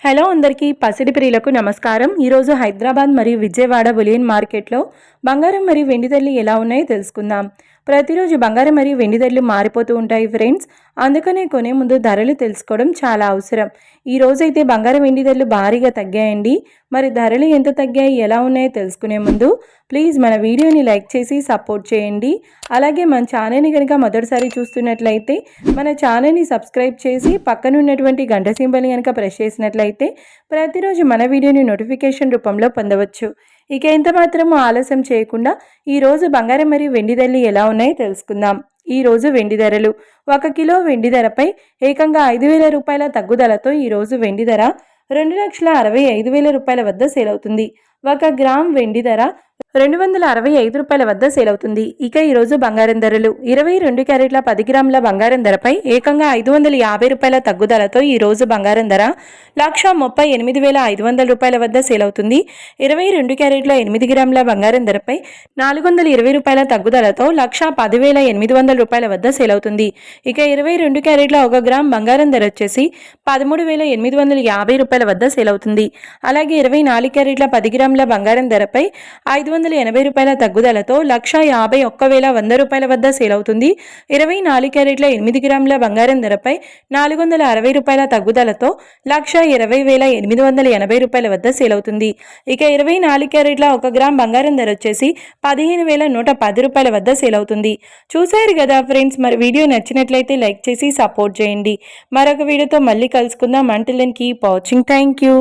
Hello అందరికీ పసిడి ప్రియులకు నమస్కారం। ఈరోజు హైదరాబాద్ మరియు విజయవాడ బులియన్ మార్కెట్లో బంగారం మరియు వెండి ధరలు ఎలా ఉన్నాయో తెలుసుకుందాం। ప్రతిరోజు బంగారం మరియు వెండి ధరలు మారిపోతూ ఉంటాయి ఫ్రెండ్స్, అందుకనే కొనే ముందు ధరలు తెలుసుకోవడం చాలా అవసరం। ఈ రోజైతే బంగారం వెండి ధరలు భారీగా తగ్గాయండి। మరి ధరలు ఎంత తగ్గాయి ఎలా ఉన్నాయో తెలుసుకునే ముందు ప్లీజ్ మన వీడియోని లైక్ చేసి సపోర్ట్ చేయండి। అలాగే మన ఛానల్ని కనుక మొదటిసారి చూస్తున్నట్లయితే మన ఛానల్ని సబ్స్క్రైబ్ చేసి పక్కన ఉన్నటువంటి గంట సింబల్ని కనుక ప్రెస్ చేసినట్లయితే ప్రతిరోజు మన వీడియోని నోటిఫికేషన్ రూపంలో పొందవచ్చు। ఇక ఎంత మాత్రమూ ఆలస్యం చేయకుండా ఈ రోజు బంగారం మరియు వెండి ధరలు ఎలా ఉన్నాయో తెలుసుకుందాం। ఈ రోజు వెండి ధరలు 1 కిలో వెండి ధరపై ఏకంగా 5,000 రూపాయల తగ్గుదలతో ఈ రోజు వెండి ధర 2,65,000 రూపాయల వద్ద సేల్ అవుతుంది। 1 గ్రామ్ వెండి ధర 265 రూపాయల వద్ద సేల్ అవుతుంది। ఇక ఈ రోజు బంగారం ధరలు 22 క్యారెట్ల 10 గ్రాముల బంగారం ధరపై ఏకంగా 550 రూపాయల తగ్గుదలతో ఈ రోజు బంగారం ధర 1,38,500 రూపాయల వద్ద సేల్ అవుతుంది। 22 క్యారెట్ల 8 గ్రాముల బంగారం ధరపై 420 రూపాయల తగ్గుదలతో 1,10,800 రూపాయల వద్ద సేల్ అవుతుంది। ఇక 22 క్యారెట్ల 1 గ్రామ్ బంగారం ధర వచ్చేసి 13,850 రూపాయల వద్ద సేల్ అవుతుంది। అలాగే 24 క్యారెట్ల 10 గ్రాముల బంగారం ధరపై 580 రూపాయల తగ్గుదలతో 1,51,100 రూపాయల వద్ద సేల్ అవుతుంది। 24 క్యారెట్ల 8 గ్రాముల బంగారం ధరపై 460 రూపాయల తగ్గుదలతో 1,20,880 రూపాయల వద్ద సేల్ అవుతుంది। ఇక 24 క్యారెట్ల 1 గ్రామ్ బంగారం ధర వచ్చేసి 15,110 రూపాయల వద్ద సేల్ అవుతుంది। చూశారు కదా ఫ్రెండ్స్, మరి వీడియో నచ్చినట్లయితే లైక్ చేసి సపోర్ట్ చేయండి। మరొక వీడియోతో మళ్ళీ కలుసుకుందాం। Until then keep watching. Thank you.